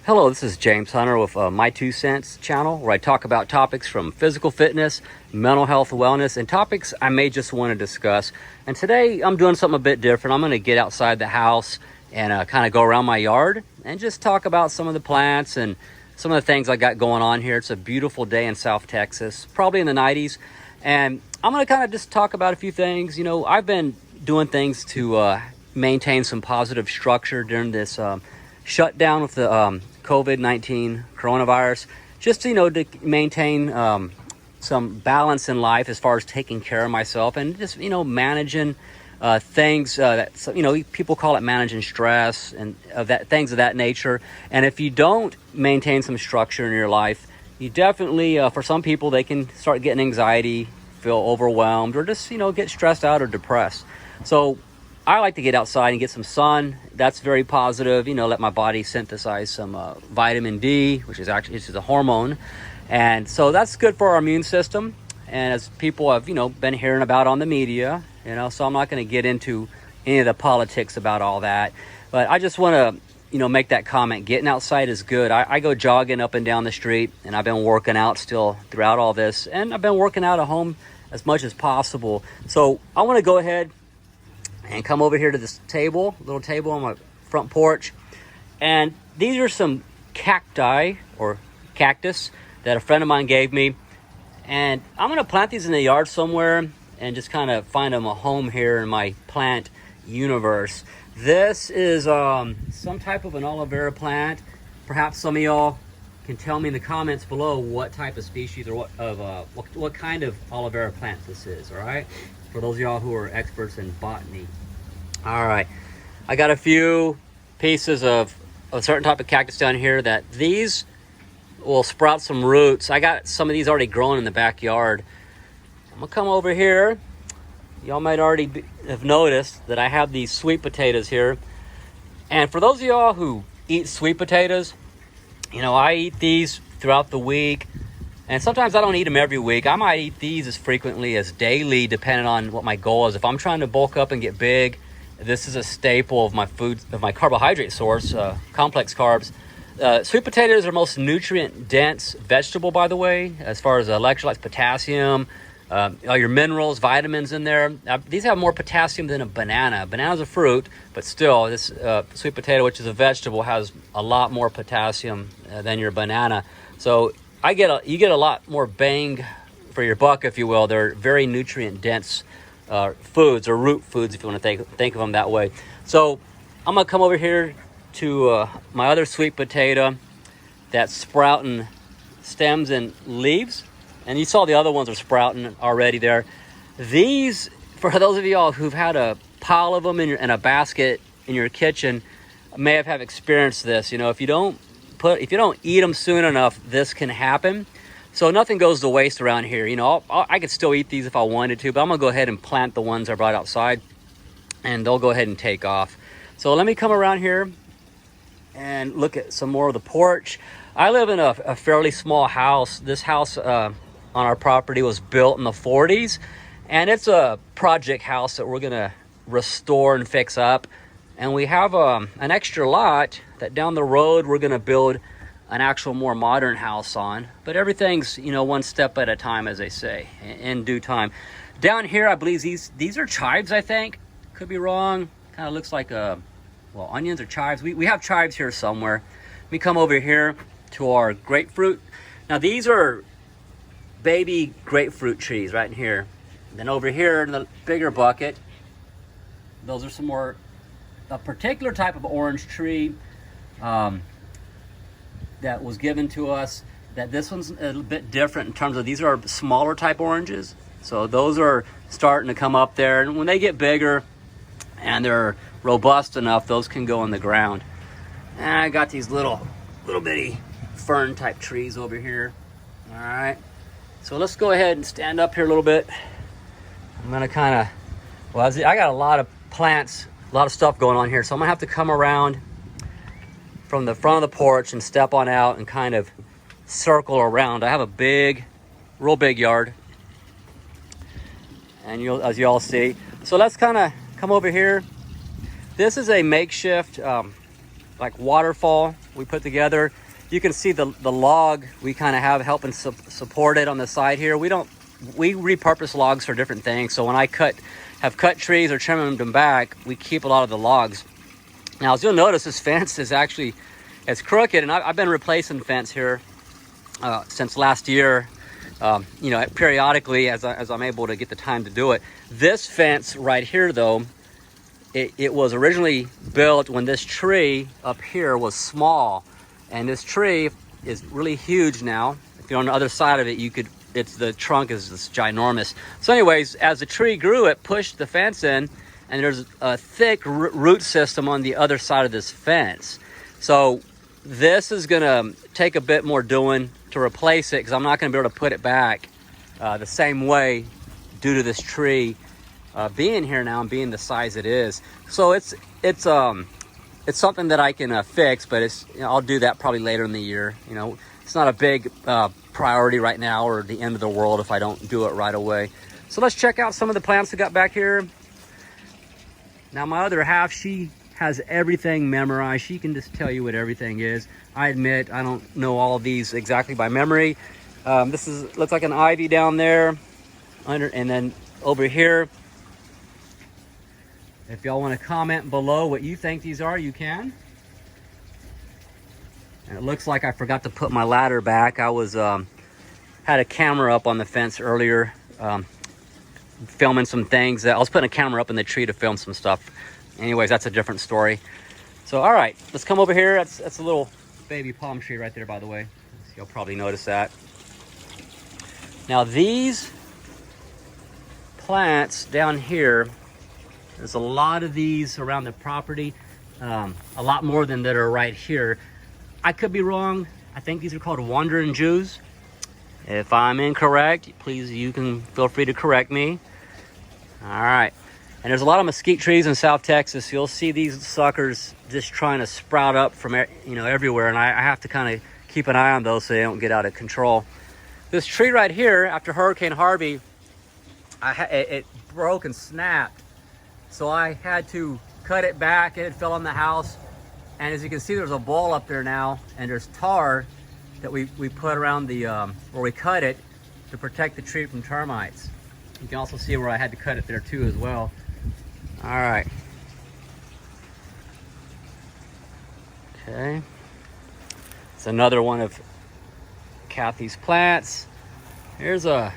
Hello, this is James Hunter with My Two Cents channel, where I talk about topics from physical fitness, mental health, wellness, and topics I may just want to discuss. And today I'm doing something a bit different. I'm going to get outside the house and kind of go around my yard and just talk about some of the plants and some of the things I got going on here. It's a beautiful day in South Texas, probably in the 90s. And I'm going to kind of just talk about a few things. You know, I've been doing things to maintain some positive structure during this shutdown with the COVID-19 coronavirus, just to maintain some balance in life as far as taking care of myself and just managing things that people call it managing stress and things of that nature. And if you don't maintain some structure in your life, you definitely for some people, they can start getting anxiety, feel overwhelmed, or just get stressed out or depressed. So I like to get outside and get some sun. That's very positive. Let my body synthesize some vitamin D, which is a hormone. And so that's good for our immune system. And as people have, been hearing about on the media, so I'm not going to get into any of the politics about all that. But I just want to, make that comment. Getting outside is good. I go jogging up and down the street, and I've been working out still throughout all this. And I've been working out at home as much as possible. So I want to go ahead and come over here to this little table on my front porch. And these are some cacti or cactus that a friend of mine gave me. And I'm going to plant these in the yard somewhere and just kind of find them a home here in my plant universe. This is some type of an aloe vera plant. Perhaps some of y'all can tell me in the comments below what type of species or what kind of aloe vera plant this is, all right? For those of y'all who are experts in botany. All right, I got a few pieces of a certain type of cactus down here that these will sprout some roots. I got some of these already growing in the backyard. I'm gonna come over here. Y'all might already have noticed that I have these sweet potatoes here. And for those of y'all who eat sweet potatoes, I eat these throughout the week. And sometimes I don't eat them every week. I might eat these as frequently as daily, depending on what my goal is. If I'm trying to bulk up and get big, this is a staple of my food, of my carbohydrate source, complex carbs. Sweet potatoes are most nutrient-dense vegetable, by the way, as far as electrolytes, potassium, all your minerals, vitamins in there. These have more potassium than a banana. Banana's a fruit, but still, this sweet potato, which is a vegetable, has a lot more potassium than your banana. So you get a lot more bang for your buck, if you will. They're very nutrient-dense foods, or root foods, if you want to think of them that way. So I'm going to come over here to my other sweet potato that's sprouting stems and leaves. And you saw the other ones are sprouting already there. These, for those of y'all who've had a pile of them in a basket in your kitchen, may have experienced this. If you don't eat them soon enough, this can happen. So nothing goes to waste around here. I could still eat these if I wanted to, but I'm gonna go ahead and plant the ones I brought outside, and they'll go ahead and take off. So let me come around here and look at some more of the porch. I live in a fairly small house. This house on our property was built in the 40s, and it's a project house that we're gonna restore and fix up. And we have an extra lot that down the road we're gonna build an actual more modern house on. But everything's one step at a time, as they say, in due time. Down here, I believe these are chives, I think. Could be wrong. Kind of looks like onions or chives. We have chives here somewhere. Let me come over here to our grapefruit. Now these are baby grapefruit trees right in here. And then over here in the bigger bucket, those are some more, a particular type of orange tree that was given to us. That this one's a little bit different in terms of, these are smaller type oranges. So those are starting to come up there. And when they get bigger and they're robust enough, those can go in the ground. And I got these little bitty fern type trees over here. All right. So let's go ahead and stand up here a little bit. I'm gonna I got a lot of plants, a lot of stuff going on here. So I'm gonna have to come around from the front of the porch and step on out and kind of circle around. I have a real big yard. And as you all see. So let's kind of come over here. This is a makeshift like waterfall we put together. You can see the log we kind of have helping support it on the side here. We repurpose logs for different things. So when I have cut trees or trim them back, we keep a lot of the logs. Now, as you'll notice, this fence is actually, it's crooked, and I've been replacing fence here since last year. You know, periodically as I'm able to get the time to do it. This fence right here, though, it was originally built when this tree up here was small, and this tree is really huge now. If you're on the other side of it, the trunk is this ginormous. So anyways, as the tree grew, it pushed the fence in, and there's a thick root system on the other side of this fence. So this is gonna take a bit more doing to replace it, because I'm not gonna be able to put it back the same way due to this tree being here now and being the size it is. So it's something that I can fix, but I'll do that probably later in the year. You know, it's not a big priority right now or the end of the world if I don't do it right away. So let's check out some of the plants we got back here. Now my other half, she has everything memorized. She can just tell you what everything is. I admit I don't know all of these exactly by memory. This looks like an ivy down there, and then over here. If y'all want to comment below what you think these are, you can. And it looks like I forgot to put my ladder back. I was had a camera up on the fence earlier, filming some things. I was putting a camera up in the tree to film some stuff. Anyways, that's a different story. So, all right, let's come over here. That's a little baby palm tree right there, by the way. You'll probably notice that. Now, these plants down here, there's a lot of these around the property, a lot more than that are right here. I could be wrong. I think these are called wandering Jews. If I'm incorrect, please, you can feel free to correct me. All right. And there's a lot of mesquite trees in South Texas. You'll see these suckers just trying to sprout up from everywhere, and I have to kind of keep an eye on those so they don't get out of control. This tree right here, after Hurricane Harvey, it broke and snapped. So I had to cut it back. It fell on the house. And as you can see, there's a ball up there now, and there's tar that we put around the, where we cut it to protect the tree from termites. You can also see where I had to cut it there too as well. All right. Okay. It's another one of Kathy's plants. Here's another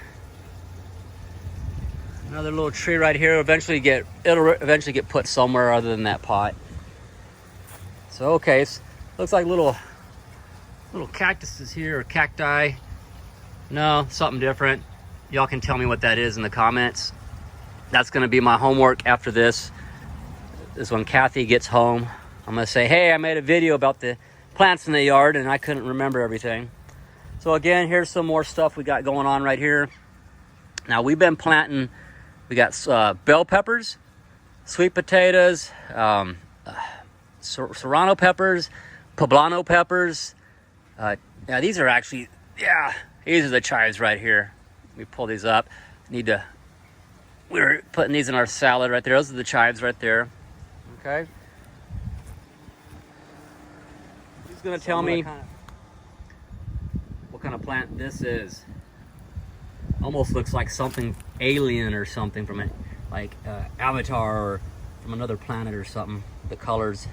little tree right here. It'll eventually get put somewhere other than that pot. So okay, it looks like little cactuses here, or cacti. No, something different. Y'all can tell me what that is in the comments. That's gonna be my homework after this. Is when Kathy gets home, I'm gonna say, hey, I made a video about the plants in the yard and I couldn't remember everything. So again, here's some more stuff we got going on right here. Now we've been planting, we got bell peppers, sweet potatoes, serrano peppers, poblano peppers. Now these are actually, these are the chives right here. Let me pull these up. We're putting these in our salad right there. Those are the chives right there. Okay. He's gonna tell me what kind of plant this is. Almost looks like something alien or something from Avatar or from another planet or something. The colors.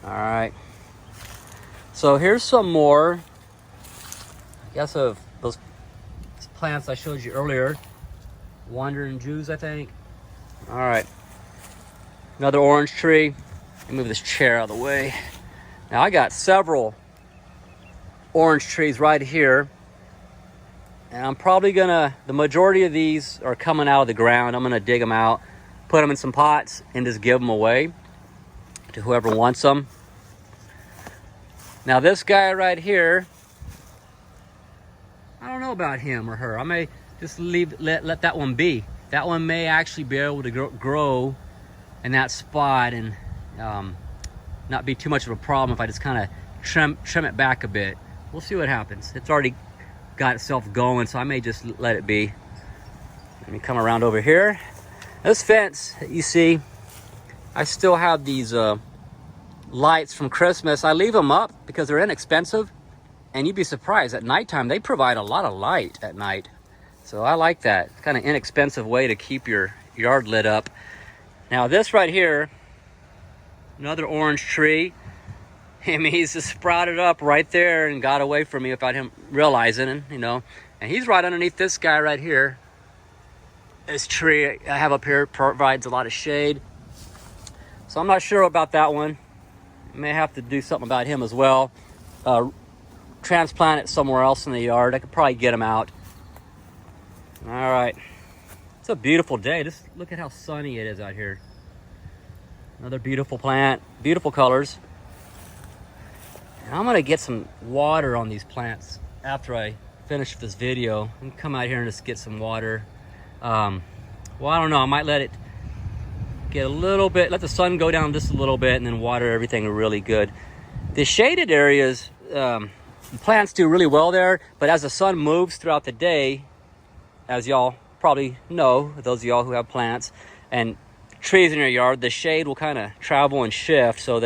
All right. So here's some more, I guess, of those plants I showed you earlier. Wandering Jews, I think. All right. Another orange tree. Let me move this chair out of the way. Now I got several orange trees right here. And I'm probably the majority of these are coming out of the ground. I'm gonna dig them out, put them in some pots, and just give them away to whoever wants them. Now this guy right here, I don't know about him or her. I may just let that one be. That one may actually be able to grow in that spot and not be too much of a problem if I just kind of trim it back a bit. We'll see what happens. It's already got itself going, so I may just let it be. Let me come around over here. This fence, you see, I still have these little lights from Christmas. I leave them up because they're inexpensive, and you'd be surprised at nighttime they provide a lot of light at night. So I like that. It's kind of inexpensive way to keep your yard lit up. Now this right here, another orange tree. I mean, he's just sprouted up right there and got away from me without him realizing, you know. And he's right underneath this guy right here. This tree I have up here provides a lot of shade. So I'm not sure about that one. May have to do something about him as well. Transplant it somewhere else in the yard. I could probably get him out. All right. It's a beautiful day. Just look at how sunny it is out here. Another beautiful plant, beautiful colors. And I'm gonna get some water on these plants after I finish this video and come out here and just get some water. Well, I don't know, I might let it get a little bit, let the sun go down just a little bit, and then water everything really good. The shaded areas, plants do really well there, but as the sun moves throughout the day, as y'all probably know, those of y'all who have plants and trees in your yard, the shade will kind of travel and shift. So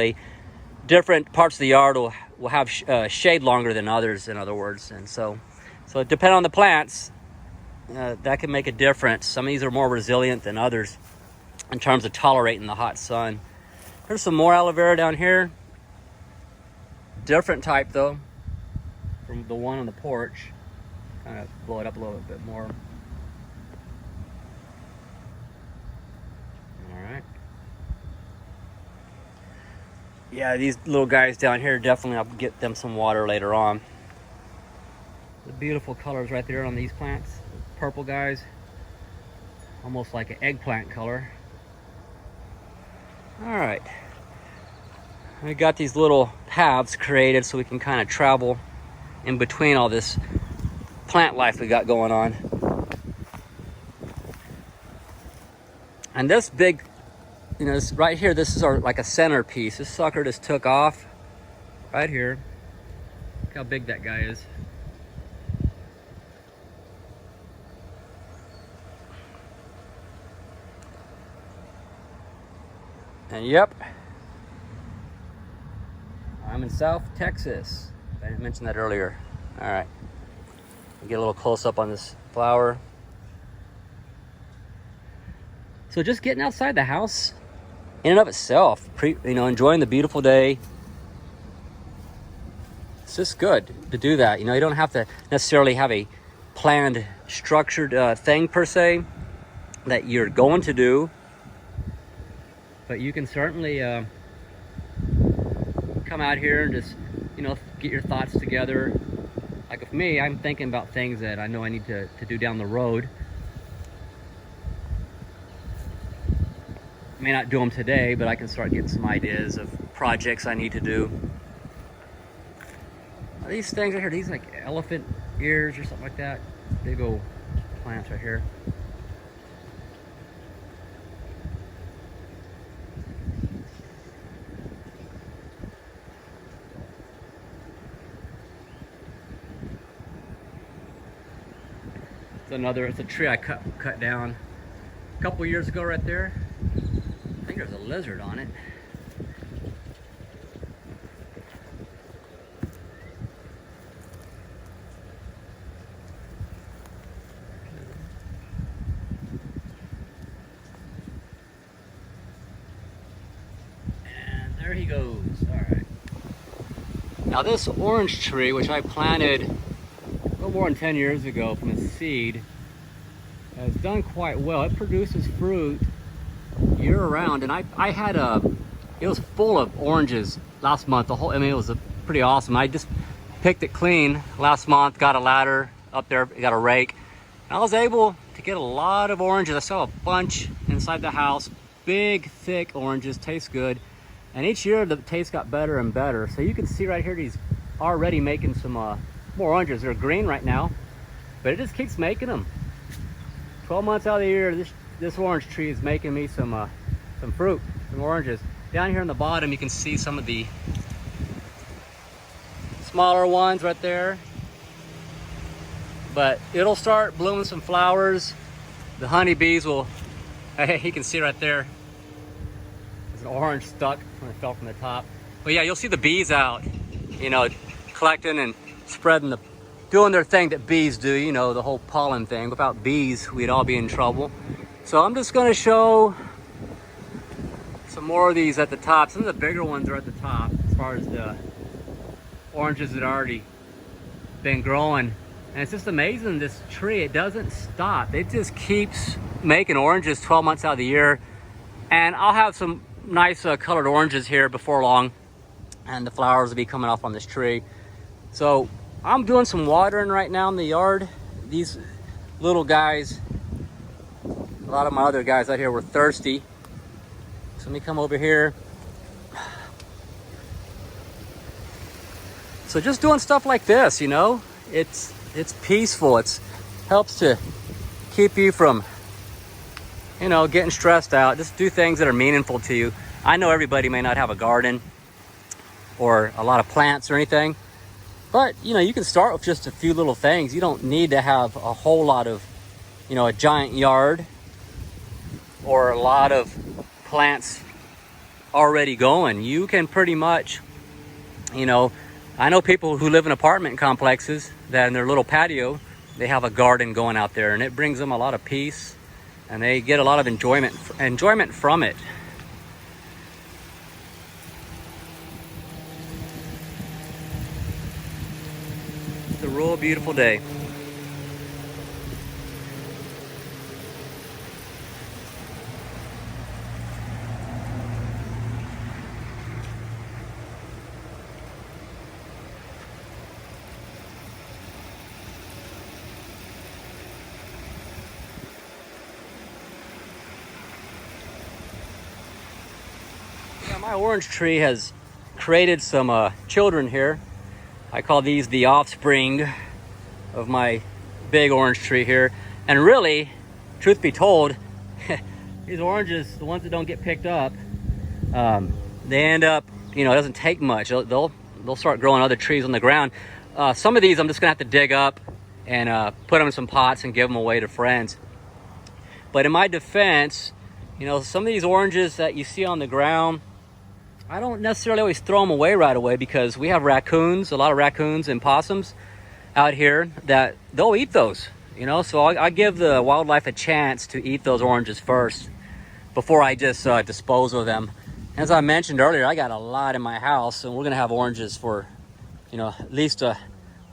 different parts of the yard will have shade longer than others, in other words. And so depending on the plants, that can make a difference. Some of these are more resilient than others in terms of tolerating the hot sun. There's some more aloe vera down here. Different type though from the one on the porch. Kind of blow it up a little bit more. Yeah, these little guys down here, definitely I'll get them some water later on. The beautiful colors right there on these plants. The purple guys, almost like an eggplant color. All right. We got these little paths created so we can kind of travel in between all this plant life we got going on. And this big, you know, this right here, this is like a centerpiece. This sucker just took off right here. Look how big that guy is. And yep, I'm in South Texas. I didn't mention that earlier. All right, get a little close up on this flower. So just getting outside the house, in and of itself, enjoying the beautiful day. It's just good to do that. You know, you don't have to necessarily have a planned, structured thing per se that you're going to do, but you can certainly come out here and just, get your thoughts together. Like with me, I'm thinking about things that I know I need to do down the road. May not do them today, but I can start getting some ideas of projects I need to do. These things right here, these like elephant ears or something like that. Big old plants right here. It's a tree I cut down a couple years ago right there. I think there's a lizard on it. And there he goes. All right. Now this orange tree, which I planted a little more than 10 years ago from a seed, has done quite well. It produces fruit year round, and I had it was full of oranges last month. It was pretty awesome. I just picked it clean last month, got a ladder up there, got a rake, and I was able to get a lot of oranges. I saw a bunch inside the house, big, thick oranges, taste good. And each year the taste got better and better. So you can see right here, he's already making some more oranges. They're green right now, but it just keeps making them. 12 months out of the year, this orange tree is making me some fruit, some oranges. Down here on the bottom, you can see some of the smaller ones right there. But it'll start blooming some flowers. The honeybees will, hey, you can see right there, there's an orange stuck when it fell from the top. But yeah, you'll see the bees out, collecting and spreading doing their thing that bees do, the whole pollen thing. Without bees, we'd all be in trouble. So I'm just gonna show some more of these at the top. Some of the bigger ones are at the top as far as the oranges that already been growing. And it's just amazing, this tree, it doesn't stop. It just keeps making oranges 12 months out of the year. And I'll have some nice colored oranges here before long, and the flowers will be coming off on this tree. So I'm doing some watering right now in the yard. These little guys, a lot of my other guys out here were thirsty. So let me come over here. So just doing stuff like this, it's peaceful. It helps to keep you from, getting stressed out. Just do things that are meaningful to you. I know everybody may not have a garden or a lot of plants or anything, but you can start with just a few little things. You don't need to have a whole lot of, a giant yard or a lot of plants already going. You can pretty much, I know people who live in apartment complexes that in their little patio, they have a garden going out there, and it brings them a lot of peace, and they get a lot of enjoyment from it. It's a real beautiful day. My orange tree has created some children here. I call these the offspring of my big orange tree here. And really, truth be told, these oranges, the ones that don't get picked up, they end up, it doesn't take much. They'll start growing other trees on the ground. Some of these I'm just gonna have to dig up and put them in some pots and give them away to friends. But in my defense, some of these oranges that you see on the ground, I don't necessarily always throw them away right away, because we have raccoons, a lot of raccoons and possums out here that they'll eat those, so I give the wildlife a chance to eat those oranges first before I just dispose of them. As I mentioned earlier, I got a lot in my house, and we're gonna have oranges for, at least we'll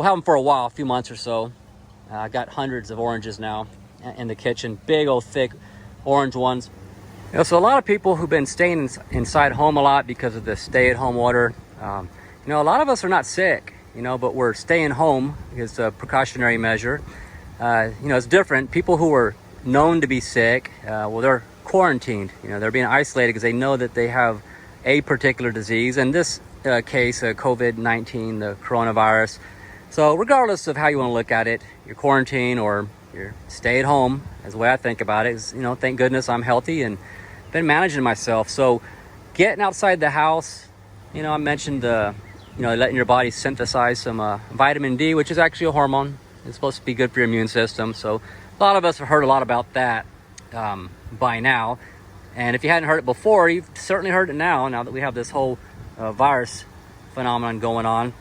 have them for a while, a few months or so. I got hundreds of oranges now in the kitchen, big old thick orange ones. So a lot of people who've been staying inside home a lot because of the stay-at-home order, a lot of us are not sick, but we're staying home. It's a precautionary measure. It's different. People who are known to be sick, they're quarantined. They're being isolated because they know that they have a particular disease. In this case, COVID-19, the coronavirus. So regardless of how you want to look at it, you're quarantined or you're stay at home, is the way I think about it. Is, thank goodness I'm healthy and been managing myself. So getting outside the house, I mentioned letting your body synthesize some vitamin D, which is actually a hormone. It's supposed to be good for your immune system. So a lot of us have heard a lot about that by now. And if you hadn't heard it before, you've certainly heard it now that we have this whole virus phenomenon going on.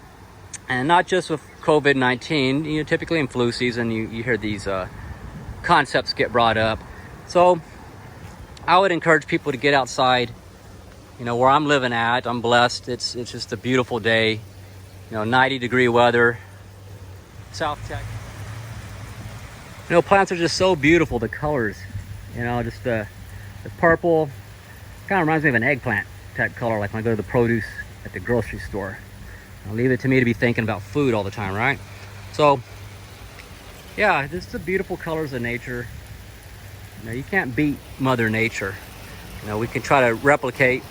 And not just with COVID-19, typically in flu season, you hear these concepts get brought up. So I would encourage people to get outside. Where I'm living at, I'm blessed. It's just a beautiful day. 90-degree weather. South Texas. Plants are just so beautiful. The colors, just the purple. Kind of reminds me of an eggplant type color, like when I go to the produce at the grocery store. Leave it to me to be thinking about food all the time, right? So, yeah, this is the beautiful colors of nature. You can't beat Mother Nature. We can try to replicate,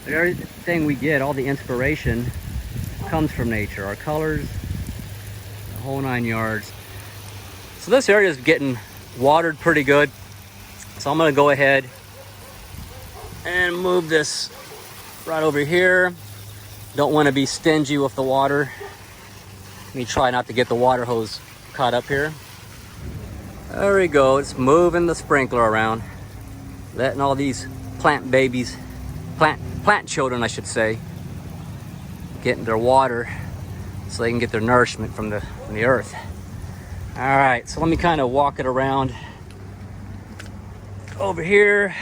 but everything we get, all the inspiration comes from nature. Our colors, the whole 9 yards. So this area is getting watered pretty good. So I'm gonna go ahead and move this right over here. Don't want to be stingy with the water. Let me try not to get the water hose caught up here. There we go. It's moving the sprinkler around, letting all these plant babies, plant children, I should say, getting their water so they can get their nourishment from the earth. All right, so let me kind of walk it around over here.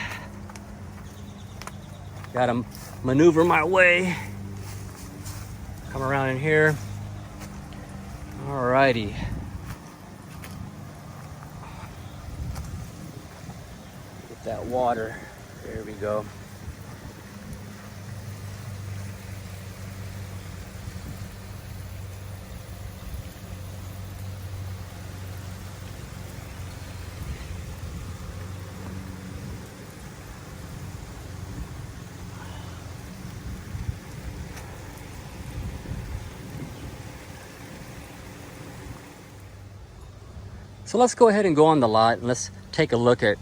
Gotta maneuver my way. Come around in here. All righty. Get that water. There we go. So let's go ahead and go on the lot and let's take a look at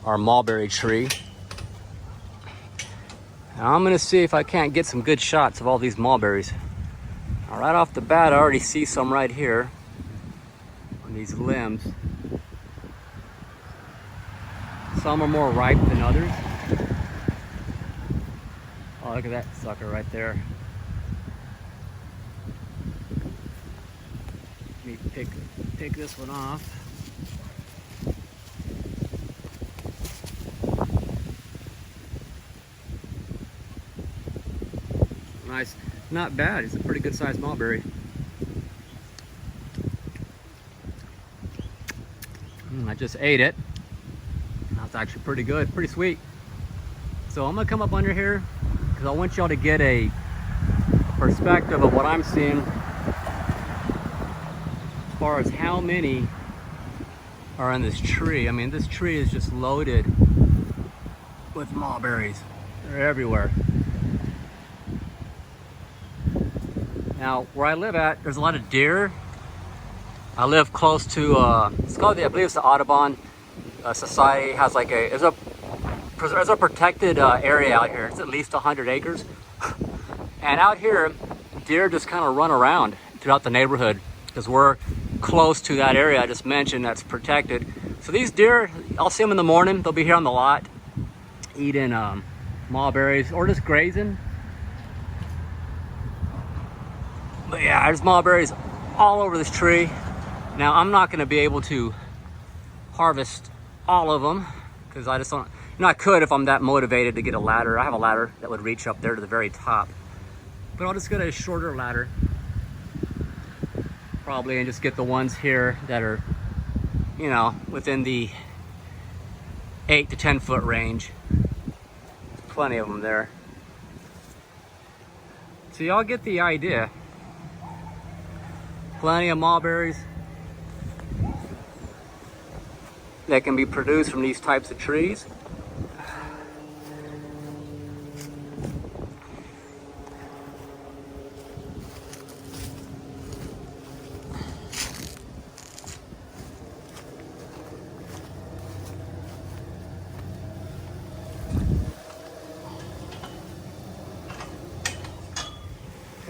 our mulberry tree. Now I'm gonna see if I can't get some good shots of all these mulberries. Now, right off the bat, I already see some right here on these limbs. Some are more ripe than others. Oh, look at that sucker right there. Let me pick this one off. Nice, not bad. It's a pretty good sized mulberry. I just ate it. That's actually pretty good, pretty sweet. So I'm gonna come up under here because I want y'all to get a perspective of what I'm seeing as far as how many are in this tree. I mean, this tree is just loaded with mulberries. They're everywhere. Now, where I live at, there's a lot of deer. I live close to, it's called I believe it's the Audubon Society. Has like there's a protected area out here. It's at least 100 acres. And out here, deer just kind of run around throughout the neighborhood because we're close to that area I just mentioned that's protected. So these deer, I'll see them in the morning. They'll be here on the lot eating mulberries or just grazing. But yeah, there's mulberries all over this tree. Now, I'm not gonna be able to harvest all of them because I just don't, I could if I'm that motivated to get a ladder. I have a ladder that would reach up there to the very top. But I'll just get a shorter ladder probably and just get the ones here that are, within the 8 to 10 foot range. Plenty of them there. So y'all get the idea. Plenty of mulberries that can be produced from these types of trees.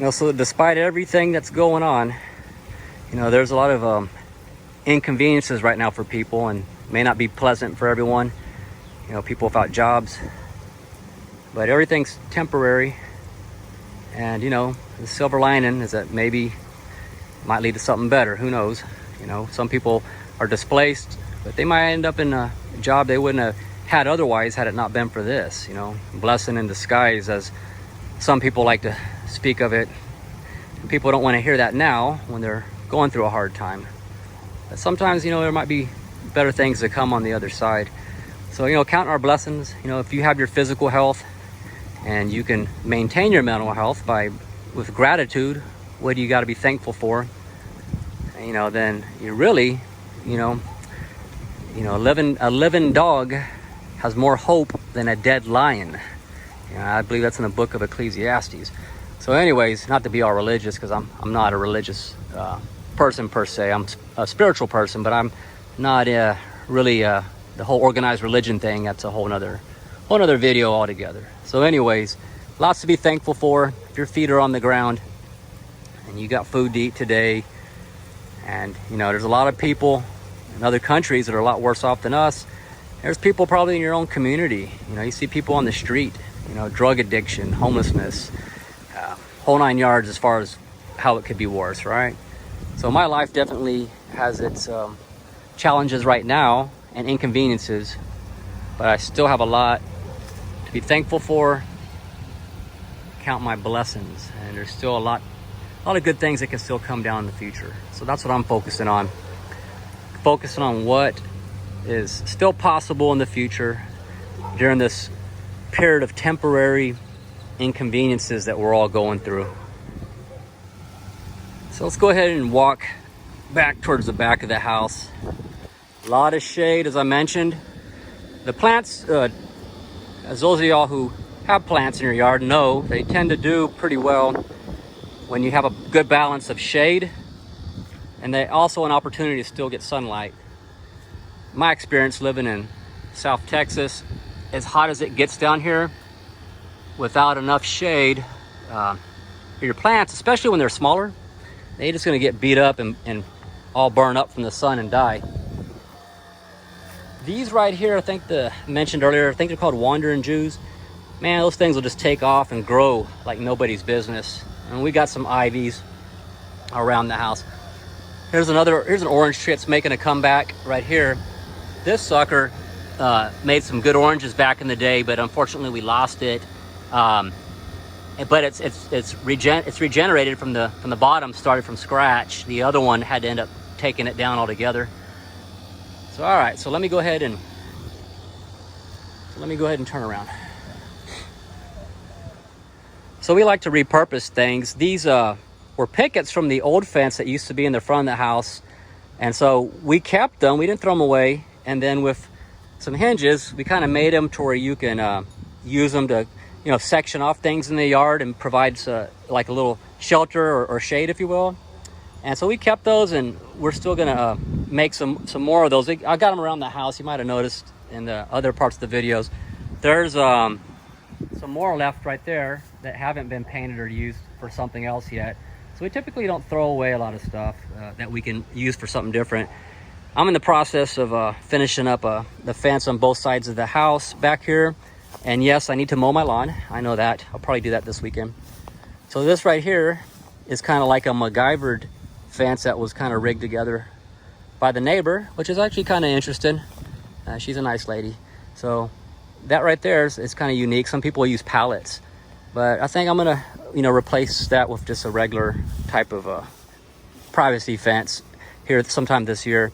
So despite everything that's going on, there's a lot of inconveniences right now for people and may not be pleasant for everyone. People without jobs, but everything's temporary. And the silver lining is that maybe it might lead to something better. Who knows? Some people are displaced, but they might end up in a job they wouldn't have had otherwise had it not been for this. Blessing in disguise, as some people like to speak of it. People don't want to hear that now when they're going through a hard time. But sometimes, there might be better things to come on the other side. So, count our blessings. If you have your physical health and you can maintain your mental health with gratitude, what do you got to be thankful for? Then you really, a living dog has more hope than a dead lion. I believe that's in the book of Ecclesiastes. So anyways, not to be all religious, because I'm not a religious person per se. I'm a spiritual person, but I'm not really the whole organized religion thing. That's a whole nother video altogether. So anyways, lots to be thankful for. If your feet are on the ground and you got food to eat today, and there's a lot of people in other countries that are a lot worse off than us. There's people probably in your own community. You see people on the street, drug addiction, homelessness, whole 9 yards as far as how it could be worse, right? So my life definitely has its challenges right now and inconveniences, but I still have a lot to be thankful for. Count my blessings, and there's still a lot of good things that can still come down in the future. So that's what I'm focusing on what is still possible in the future during this period of temporary inconveniences that we're all going through. So let's go ahead and walk back towards the back of the house. A lot of shade, as I mentioned. The plants, as those of y'all who have plants in your yard know, they tend to do pretty well when you have a good balance of shade, and they also an opportunity to still get sunlight. My experience living in South Texas, as hot as it gets down here, without enough shade for your plants, especially when they're smaller, they're just going to get beat up and all burn up from the sun and die. These right here, I think mentioned earlier, I think they're called wandering Jews. Man, those things will just take off and grow like nobody's business. And we got some ivies around the house. Here's an orange tree that's making a comeback right here. This sucker made some good oranges back in the day, but unfortunately we lost it. But it's regenerated from the bottom, started from scratch. The other one had to end up taking it down altogether. So all right, so let me go ahead and turn around. So we like to repurpose things. These were pickets from the old fence that used to be in the front of the house, and so we kept them. We didn't throw them away. And then with some hinges, we kind of made them to where you can use them to, section off things in the yard and provide like a little shelter or shade, if you will. And so we kept those, and we're still gonna make some more of those. I got them around the house. You might have noticed in the other parts of the videos. There's some more left right there that haven't been painted or used for something else yet. So we typically don't throw away a lot of stuff that we can use for something different. I'm in the process of finishing up the fence on both sides of the house back here. And yes, I need to mow my lawn. I know that. I'll probably do that this weekend. So this right here is kind of like a MacGyvered fence that was kind of rigged together by the neighbor, which is actually kind of interesting. She's a nice lady. So that right there is kind of unique. Some people use pallets, but I think I'm gonna, replace that with just a regular type of privacy fence here sometime this year.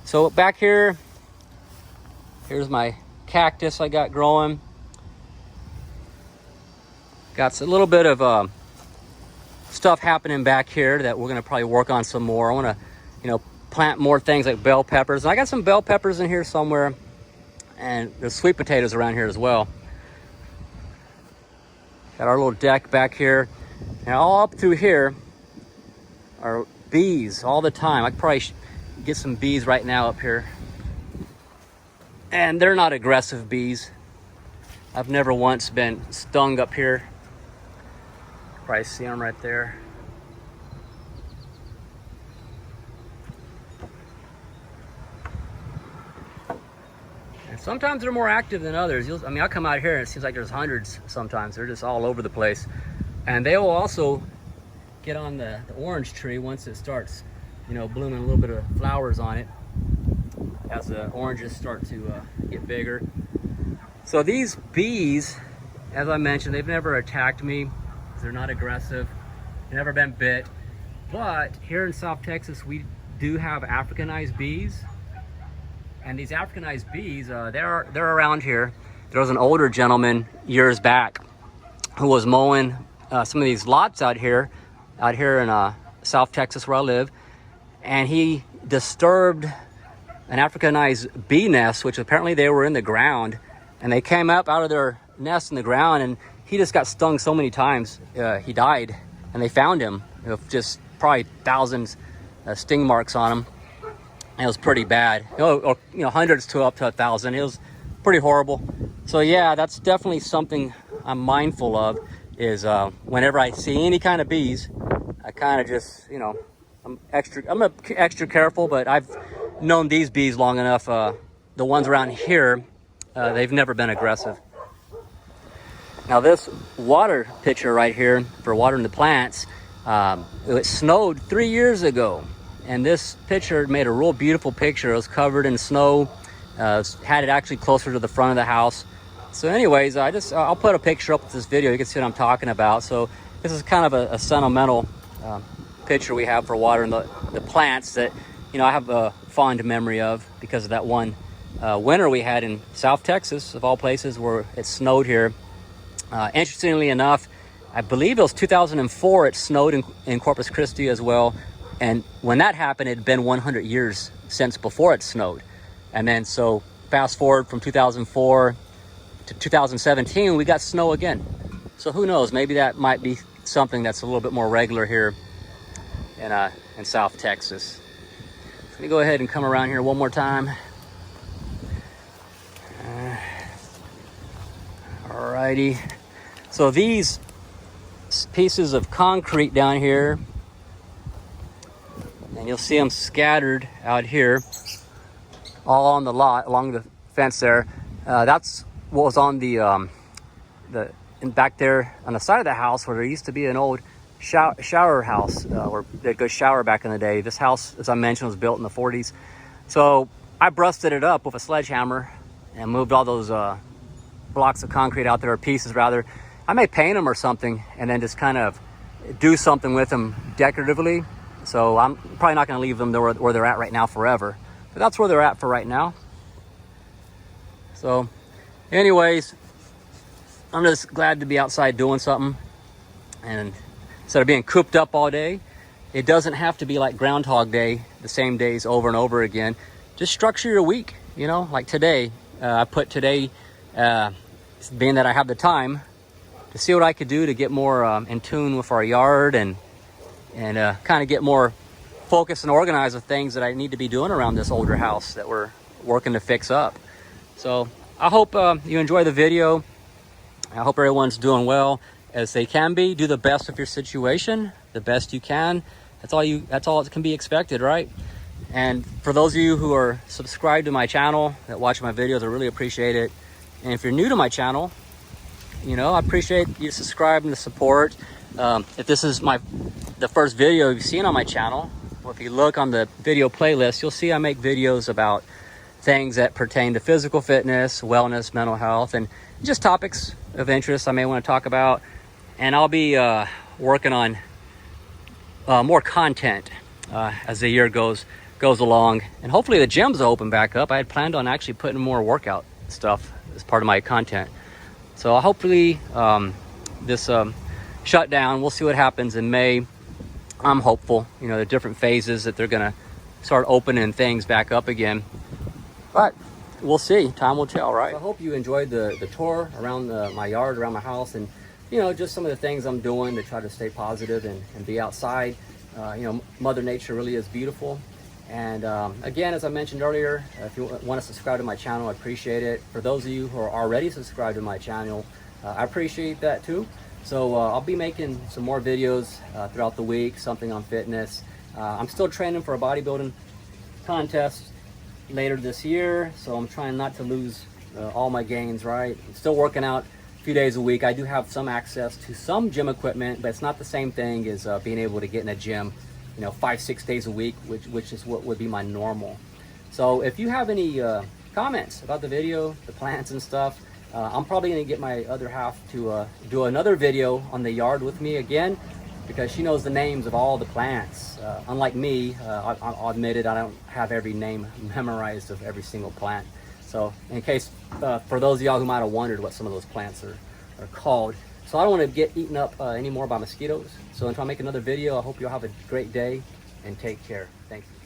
So back here's my cactus I got growing. Got a little bit of stuff happening back here that we're gonna probably work on some more. I wanna, plant more things like bell peppers. And I got some bell peppers in here somewhere, and there's sweet potatoes around here as well. Got our little deck back here. Now all up through here are bees all the time. I could probably get some bees right now up here. And they're not aggressive bees. I've never once been stung up here. Probably see them right there. And sometimes they're more active than others. I'll come out here and it seems like there's hundreds sometimes. They're just all over the place. And they will also get on the orange tree once it starts, blooming a little bit of flowers on it as the oranges start to get bigger. So these bees, as I mentioned, they've never attacked me. They're not aggressive. They've never been bit. But here in South Texas, we do have Africanized bees. And these Africanized bees, they're around here. There was an older gentleman years back who was mowing some of these lots out here in South Texas where I live. And he disturbed an Africanized bee nest, which apparently they were in the ground. And they came up out of their nest in the ground, and he just got stung so many times, he died. And they found him with just probably thousands of sting marks on him. And it was pretty bad. Hundreds to up to 1,000. It was pretty horrible. So yeah, that's definitely something I'm mindful of, is whenever I see any kind of bees, I kind of just, I'm extra careful, but I've known these bees long enough. The ones around here, they've never been aggressive. Now this water pitcher right here for watering the plants, it snowed 3 years ago, and this pitcher made a real beautiful picture. It was covered in snow, had it actually closer to the front of the house. So anyways, I'll put a picture up with this video. You can see what I'm talking about. So this is kind of a sentimental picture we have for watering the plants that, you know, I have a fond memory of because of that one winter we had in South Texas, of all places, where it snowed here. Interestingly enough, I believe it was 2004, it snowed in Corpus Christi as well. And when that happened, it had been 100 years since before it snowed. And then so fast forward from 2004 to 2017, we got snow again. So who knows, maybe that might be something that's a little bit more regular here in South Texas. Let me go ahead and come around here one more time. Alrighty. So these pieces of concrete down here, and you'll see them scattered out here all on the lot along the fence there. That's what was on the back there on the side of the house, where there used to be an old shower house where they'd go shower back in the day. This house, as I mentioned, was built in the 40s. So I busted it up with a sledgehammer and moved all those blocks of concrete out there, or pieces rather. I may paint them or something and then just kind of do something with them decoratively. So I'm probably not going to leave them where they're at right now forever. But that's where they're at for right now. So anyways, I'm just glad to be outside doing something. And instead of being cooped up all day, it doesn't have to be like Groundhog Day, the same days over and over again. Just structure your week, you know, like today. I put today, being that I have the time, to see what I could do to get more in tune with our yard and kind of get more focused and organized with things that I need to be doing around this older house that we're working to fix up. So I hope you enjoy the video. I hope everyone's doing well as they can be. Do the best of your situation, the best you can. That's all that can be expected, right? And for those of you who are subscribed to my channel, that watch my videos, I really appreciate it. And if you're new to my channel, you know, I appreciate you subscribing, the support. If this is the first video you've seen on my channel, well, if you look on the video playlist, you'll see I make videos about things that pertain to physical fitness, wellness, mental health, and just topics of interest I may want to talk about. And I'll be working on more content as the year goes along, and hopefully the gyms will open back up. I had planned on actually putting more workout stuff as part of my content. So hopefully this shutdown, we'll see what happens in May. I'm hopeful, you know, the different phases that they're gonna start opening things back up again. But we'll see, time will tell, right? So I hope you enjoyed the tour around my yard, around my house, and you know, just some of the things I'm doing to try to stay positive and be outside. You know, Mother Nature really is beautiful. And again, as I mentioned earlier, if you want to subscribe to my channel, I appreciate it. For those of you who are already subscribed to my channel, I appreciate that too. So I'll be making some more videos throughout the week, something on fitness. I'm still training for a bodybuilding contest later this year, so I'm trying not to lose all my gains, right? I'm still working out a few days a week. I do have some access to some gym equipment, but it's not the same thing as being able to get in a gym, you know, 5-6 days a week, which is what would be my normal. So if you have any comments about the video, the plants and stuff, I'm probably gonna get my other half to do another video on the yard with me again, because she knows the names of all the plants. Unlike me, I'll admit it, I don't have every name memorized of every single plant. So in case, for those of y'all who might have wondered what some of those plants are called. So I don't want to get eaten up anymore by mosquitoes. So until I make another video, I hope you'll have a great day and take care. Thank you.